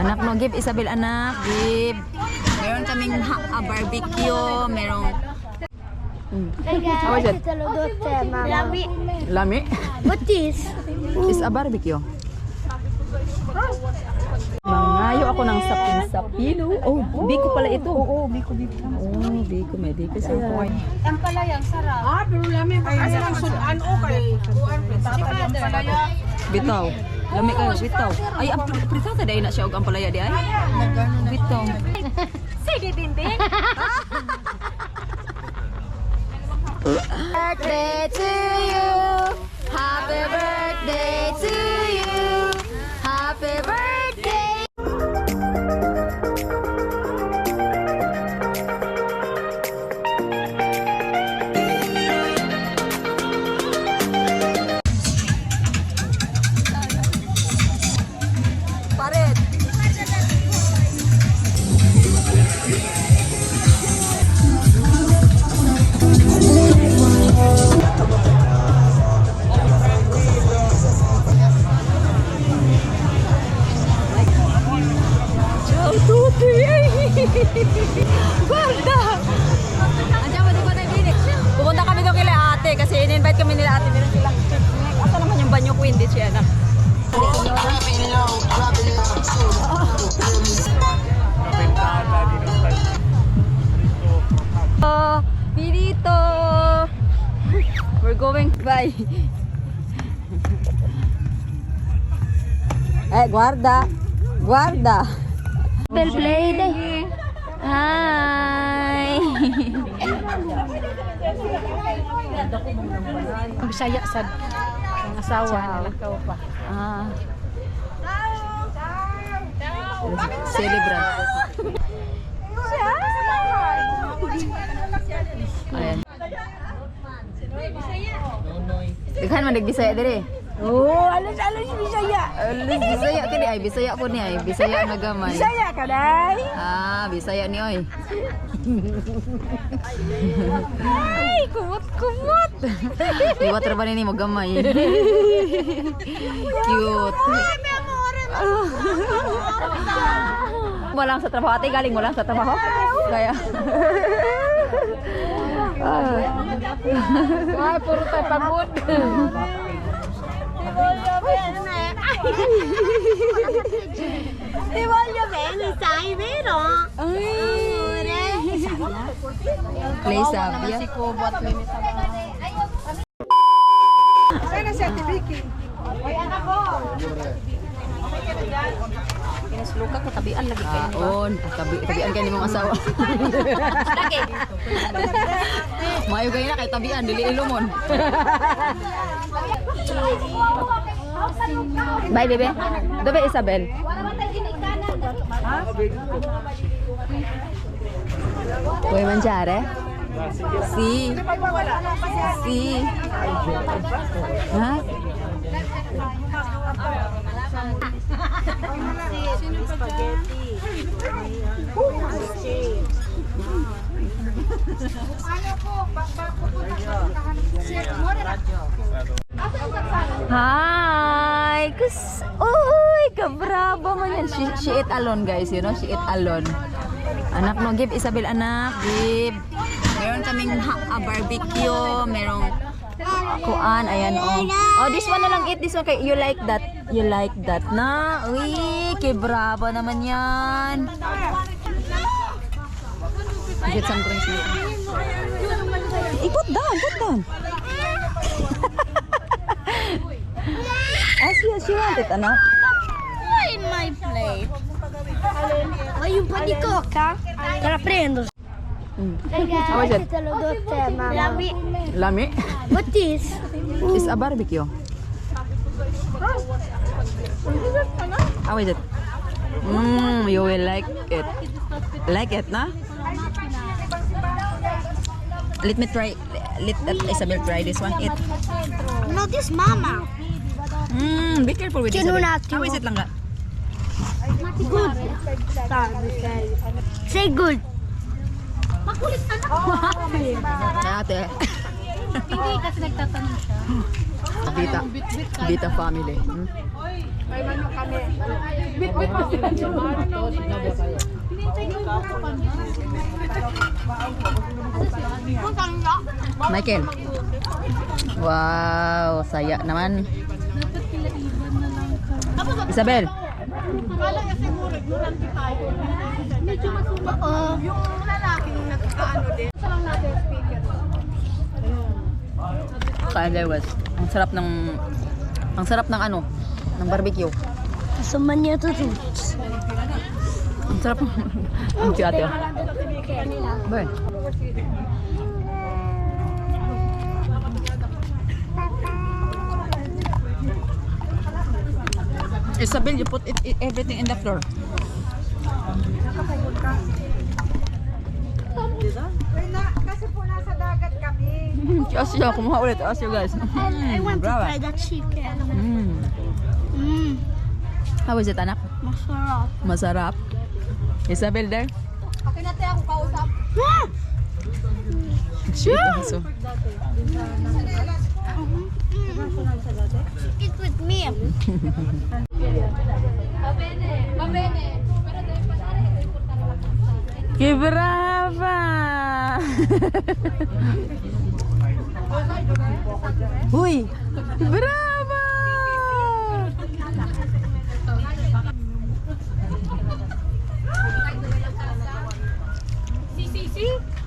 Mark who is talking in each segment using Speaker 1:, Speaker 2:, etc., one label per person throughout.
Speaker 1: Anak mo, give Isabel anak, give. Meron kaming barbecue, merong... How is it?
Speaker 2: Lami.
Speaker 1: Lami?
Speaker 2: What is?
Speaker 1: Is a barbecue. Mangayo ako ng sapin-sapino. Oh, biko pala ito.
Speaker 2: Oo, biko.
Speaker 1: Oh, biko, may biko siya.
Speaker 2: Ang palayang sarap.
Speaker 3: Pero lami pa kasi lang sudan o kay kuan pritata yung palaya.
Speaker 1: Bitaw. Lami kayo, bitaw. Ay, ang pritata dahil na siya og ang palaya di ay. Bitaw.
Speaker 2: Sige, Tintin. Birthday to you. Happy birthday to you. Happy birthday.
Speaker 1: Pared. Guarda! Andiyan mo, di ba nabili? Pupunta kami doon kila ate kasi in-invite kami nila ate. Meron silang picnic. Asa naman yung banyo ko, hindi siya anak. Pirito! We're going, bye! Eh, guarda! Guarda!
Speaker 2: Bell play day. Hi.
Speaker 3: Bisaya sad ang asawa nalakaw pa.
Speaker 1: Ah. Celebrant. Ayan. Daghan man nagbisaya diri.
Speaker 3: Oh, alas Bisaya.
Speaker 1: Alis Bisaya kini ay Bisaya po ni ay Bisaya nga gamay.
Speaker 3: Bisaya ka day.
Speaker 1: Ah, Bisaya ni oy.
Speaker 3: Ay, kumot.
Speaker 1: Iwat ra ba ni mo gamay. Cute. Walang sa trabaho ate, galing mo lang sa trabaho. Kaya
Speaker 3: Ay, puro tayo pagod.
Speaker 2: Ti voglio bene, sai, vero?
Speaker 1: play sabia.
Speaker 3: Si Kubot limit sa mga. Sana si Ate Vicky. Oy, anak ko.
Speaker 1: Kinasluka ko tabian lagi kayo ni ba? Tabian kayo ni mong asawa.
Speaker 2: Lagi.
Speaker 1: Mayo kayo na kay tabian dili ilumon. Bye bebe. Dobe Isabel. Puoi mangiare? Sì. Sì. Ha? Hi! Uy! Kabraba man yan. She eat alone guys, you know? She eat alone. Anak mo, give Isabel anak. Give. Meron kaming barbecue. Merong kuan. Ayan oh. Oh, this one na lang eat. This one. You like that. You like that na. Uy! Kabraba naman yan. Get some drinks. Put down. Put down. As you want it, anak.
Speaker 2: In my plate. Voglio un po' di coca? Te la prendo.
Speaker 1: How is it?
Speaker 2: Te lo do a te, mamma. Lami.
Speaker 1: Lami?
Speaker 2: What is?
Speaker 1: It's a barbecue. How is it? You will like it. Like it, na? Let me try. Let Isabel try this one. Eat.
Speaker 2: No, this mama.
Speaker 1: Be careful with this.
Speaker 2: Tiene un
Speaker 1: Isabel.
Speaker 2: attimo.
Speaker 1: How is it lang ga?
Speaker 2: Good. Say good. Makulit anak.
Speaker 1: Ate.
Speaker 2: Hindi kasi nagtatanong siya.
Speaker 1: Bita. Bita family. Hmm?
Speaker 3: May manok kami. Bit-bit pa sila dyan.
Speaker 1: Michael. Wow, saya naman. Isabel.
Speaker 3: Yung lalaking nagkaano din. Sa lang natin speaker.
Speaker 1: Kaya guys, ang sarap ng ano, ng barbecue.
Speaker 2: Suman niya to to.
Speaker 1: Ang sarap ng ang tiyate. Boy. Isabel, you put everything in the floor.
Speaker 3: Kasi po nasa dagat kami.
Speaker 1: Asya, kumuha ulit. Asya guys.
Speaker 2: I want to
Speaker 1: Brava.
Speaker 2: try that chicken.
Speaker 1: How is it, anak?
Speaker 2: Masarap.
Speaker 1: Masarap. Isabel there?
Speaker 3: Okay na tayo ako kausap.
Speaker 1: So,
Speaker 2: Eat with me.
Speaker 1: que brava! Uy! Brava!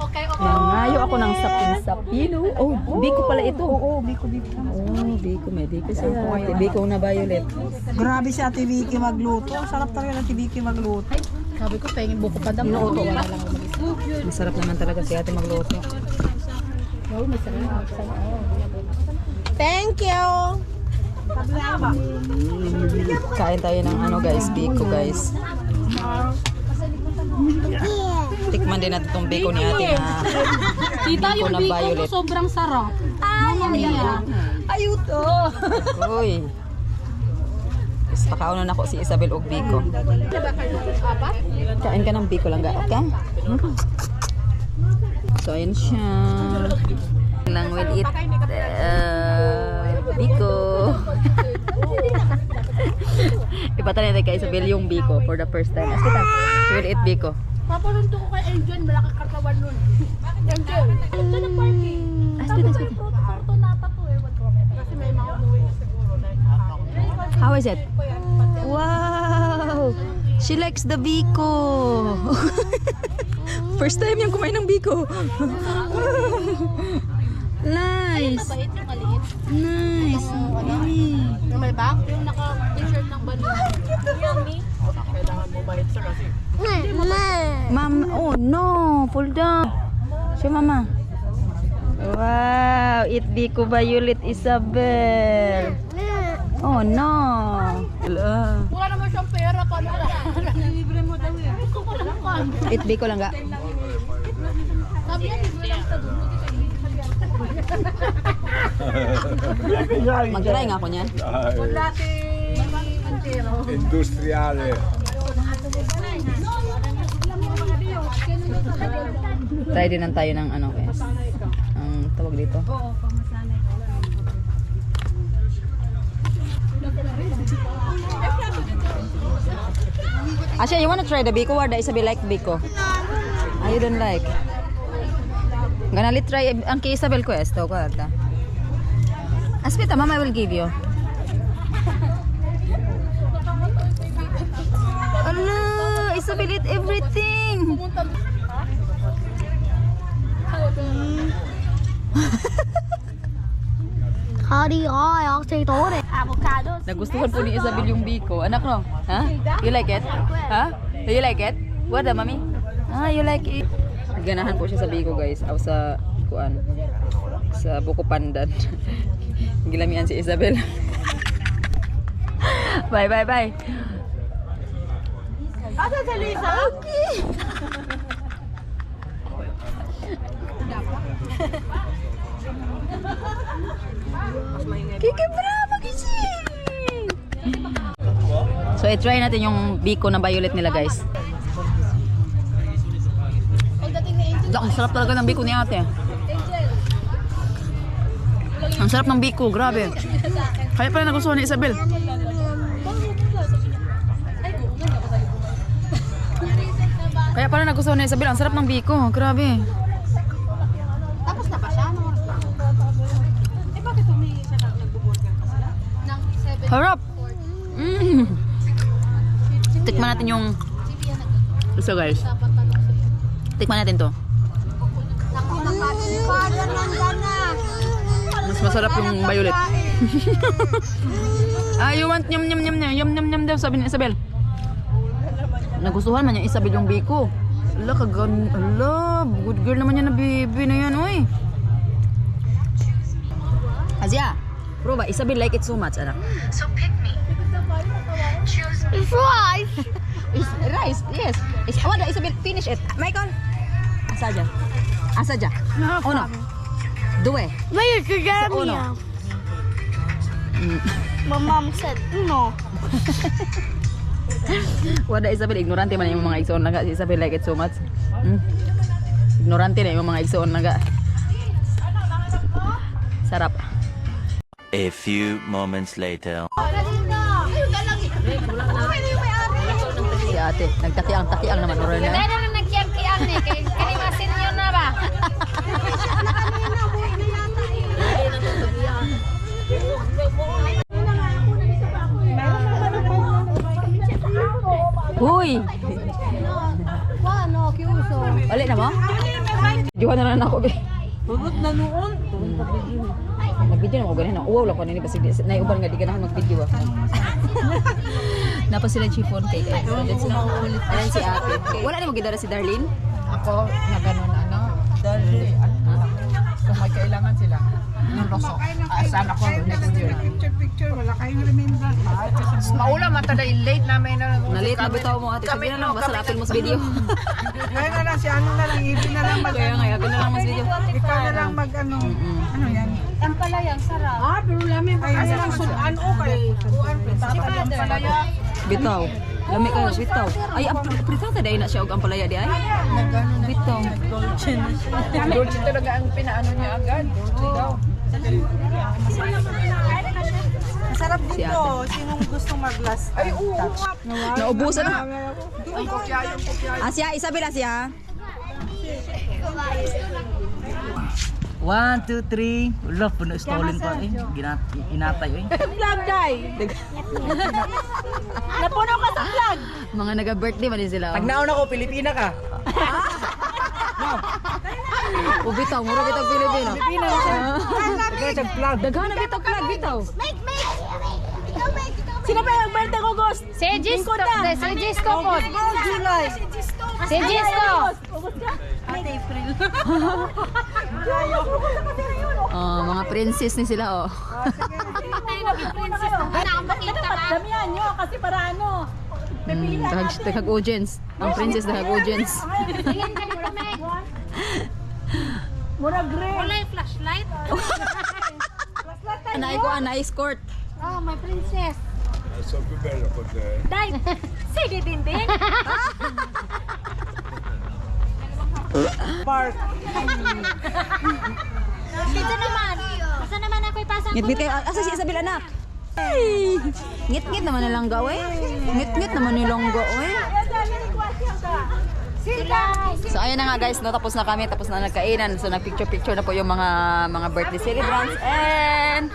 Speaker 3: Okay,
Speaker 1: Nangayo ako ng sapin-sapino. Oh, biko pala ito.
Speaker 3: Oo, biko.
Speaker 1: Oh, biko. May biko siya. Biko na violet.
Speaker 3: Grabe si Ate Vicky magluto. Ang sarap talaga ng Ate Vicky magluto. Sabi ko, pahingin buko pa daw.
Speaker 1: Inuuto ka. Masarap naman talaga si ate magluto.
Speaker 2: Thank you.
Speaker 1: Kain tayo ng ano guys, biko guys. Tikman din natin itong biko ni ate na
Speaker 3: Tita,
Speaker 1: biko
Speaker 3: yung
Speaker 1: na
Speaker 3: biko mo
Speaker 1: violet.
Speaker 3: sobrang sarap.
Speaker 2: Ayuto.
Speaker 1: Uy. Is pakaunan ako si Isabel og biko. Kain ka ng biko lang ga, okay? So ayun siya. Lang will eat biko. Ipatala natin kay Isabel yung biko for the first time. As kita, she will eat biko.
Speaker 3: Papalundo ko kay Angel, malaki katawan nun. Angel, ito na parking.
Speaker 1: Aspeita, aspeita.
Speaker 3: Fortunata to eh. Kasi may mga umuwi siguro.
Speaker 1: How is it? Wow! She likes the biko. First time yung kumain ng biko. Nice.
Speaker 3: Mabait yung maliit.
Speaker 1: Nice. Yummy.
Speaker 3: Yung may back, yung naka-t-shirt ng banana. Yummy. Kailangan mo bait siya kasi.
Speaker 1: Mom, oh no, pull down. Show mama. Wow, eat biko violet Isabel. Oh no. Ala.
Speaker 3: Wala naman siyang pera pa na. Libre mo daw eh.
Speaker 1: Eat biko lang ga.
Speaker 3: Sabi yan, libre lang sa doon.
Speaker 1: Mag-try nga ako niyan.
Speaker 3: Wala si Antero.
Speaker 4: Industriale.
Speaker 1: Try din lang tayo ng ano guys. Ang tawag dito. Asya, you wanna try the biko or the Isabel like biko? I don't like. Gonna try ang kay Isabel ko esto ko ata. Aspita, mama will give you. Ala, Isabel eat everything.
Speaker 2: Hadi ay, ako sa ito rin. Avocados.
Speaker 1: Nagustuhan po ni Isabel yung biko. Anak no? Ha? You like it? Ha? Do you like it? What the mami? Ah, you like it? Ganahan po siya sa biko guys. Aw sa kuan. Sa buko pandan. Gilamian si Isabel. Bye bye bye.
Speaker 3: Asa sa Lisa?
Speaker 1: Okay. Kiki bravo gising. So i-try natin yung biko na violet nila guys.
Speaker 3: Pagdating ni Angel,
Speaker 1: Ang sarap talaga ng biko ni ate.
Speaker 3: Angel.
Speaker 1: Ang sarap ng biko, grabe. Kaya pala nagustuhan ni Isabel. Kaya pala nagustuhan ni Isabel, ang sarap ng biko, grabe.
Speaker 3: Tapos na ba siya? Anong oras pa? Eh bakit humingi siya nagbo-burger pa sila?
Speaker 1: Harap! Tikman natin yung... So guys, tikman natin to. Mas masarap yung violet. You want nyam nyam nyam nyam nyam nyam daw, sabi ni Isabel. Nagustuhan man yung Isabel yung biko. Ala, good girl naman yan na baby na yan, oy. Azia, prova, Isabel like it so much, anak.
Speaker 2: So pick me. Choose rice.
Speaker 1: Rice, yes. Wala, Isabel, finish it. Michael, asaja. Asaja. Uno. Due.
Speaker 2: Wait, you got
Speaker 1: So,
Speaker 2: me.
Speaker 1: uno.
Speaker 2: My mom said no.
Speaker 1: Wala, Isabel, ignorante man yung mga igsoon naga. Si Isabel like it so much. Ignorante na yung mga igsoon naga. Sarap.
Speaker 4: A few moments later.
Speaker 1: Si ate, nagtakiang naman. Oral na.
Speaker 2: Dahil na nagkiang-kiang eh. Kalimasin nyo na ba?
Speaker 1: Huy!
Speaker 2: Ano, kiuso.
Speaker 1: Balik na mo? Diwan na lang ako, be.
Speaker 3: Hugot na noon.
Speaker 1: Mag-video na mo ganun. Uwaw lang ko na naiuban nga di ganahan mag-video. Napa sila chiffon cake. Ayan si ate. Wala na magidara si Darlene?
Speaker 3: Ako, na gano'n Dali, kung may kailangan sila, ng loso. Saan ako, next year. Picture, wala kayong remember. Maula matada, late namin na.
Speaker 1: Nalit na bitaw mo ate. Sabi na lang, basta lapin mo sa video.
Speaker 3: Kaya na lang, si ano na lang, ibig na lang mag
Speaker 1: Kaya nga, yapin na lang mo sa video.
Speaker 3: Ikaw na lang mag ano yan?
Speaker 2: Ang palayang sarap.
Speaker 3: Pero lamin pa kasi lang sudan o kay kuan pritata yung palaya.
Speaker 1: Bitaw. Lami ka, bitaw. Ay, ang pritata dahil na siya og ang palaya di ay. Bitaw.
Speaker 3: Dolce talaga ang pinaano niya agad. Dolce daw. Masarap
Speaker 1: Si
Speaker 3: dito. Sinong gusto mag-last? Ay, oo.
Speaker 1: Naubusan na.
Speaker 3: Yung kopya, yung kopya.
Speaker 1: Asya, Isabel, Asya.
Speaker 5: 1, 2, 3. Wala, puno stolen pa eh. Inatay eh.
Speaker 3: Vlog, day. Napuno ka sa vlog.
Speaker 1: Mga naga-birthday man din sila.
Speaker 5: Pag nauna ko, Pilipina ka.
Speaker 1: O bitaw, mura bitaw Pilipino.
Speaker 5: Pilipina siya. Kaya siya vlog.
Speaker 1: Daghan na bitaw flag bitaw.
Speaker 3: Sino pa yung birthday ko, Ghost?
Speaker 2: Si Gisco po.
Speaker 3: July.
Speaker 2: Si Gisco.
Speaker 1: Mga princess ni sila oh.
Speaker 3: Damihan nyo kasi para ano.
Speaker 1: Dahag audience. Ang princess dahag audience.
Speaker 3: Mura gray.
Speaker 2: Wala yung flashlight.
Speaker 1: Anay ko, anay escort.
Speaker 2: Oh, my princess.
Speaker 3: Day. Sige din din. Park.
Speaker 2: Dito naman. Basta naman ako ipasang
Speaker 1: Ngit-ngit kayo. Asa si Isabel anak? Ay! Ngit-ngit naman nilang gawe. Ngit-ngit naman nilang gawe.
Speaker 2: sila.
Speaker 1: So ayun na nga guys, no, tapos na kami, tapos na nagkainan. So nagpicture-picture na po yung mga birthday celebrants. And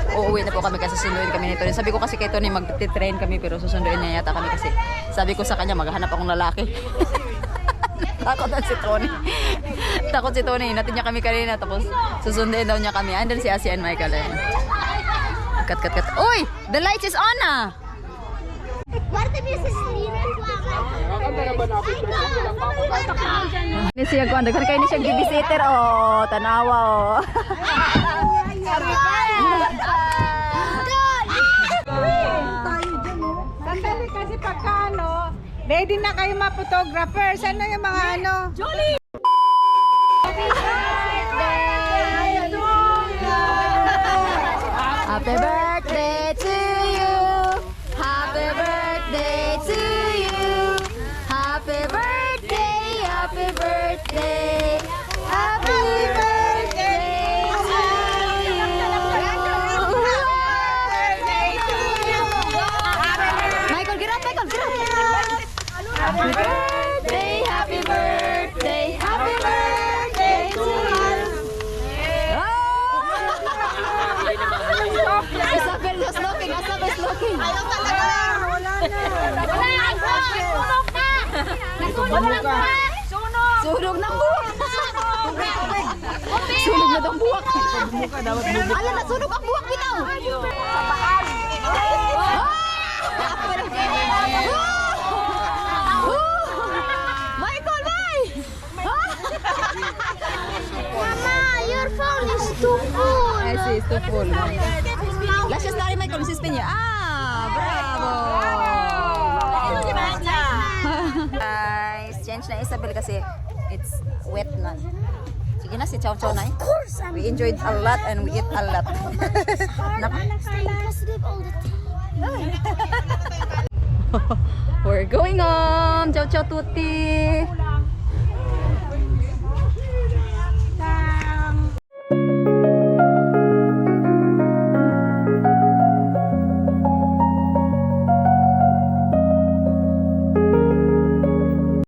Speaker 1: uuwi na po kami kasi susunduin kami nito. Sabi ko kasi kay Tony mag-train kami pero susunduin niya yata kami kasi sabi ko sa kanya maghanap akong lalaki. Takot na si Tony. Takot si Tony. Natin niya kami kanina tapos susunduin daw niya kami. Andun si Asia and Michael. Cut. Uy! The lights is on ah! Ini siya ko andagan kay ni siya babysitter oh, tanawa oh.
Speaker 3: Sandali kasi pagka ano, ready na kayo mga photographer. Saan na yung mga ano? Julie!
Speaker 1: Happy birthday to you. Happy birthday to you. Happy birthday, happy birthday. Happy birthday to you. Sunog ng buwak. Sunog na daw buwak. Ala, nasunog ang buwak bitaw. Michael, bye!
Speaker 2: Mama, your phone is too full.
Speaker 1: I see, it's too full. Let's just start, Michael. Suspend you. Bravo! Guys, change na Isabel kasi it's wet na. Sige na, si Chow Chow na. We enjoyed a lot and we eat a lot. We're going home. Chow Chow Tuti.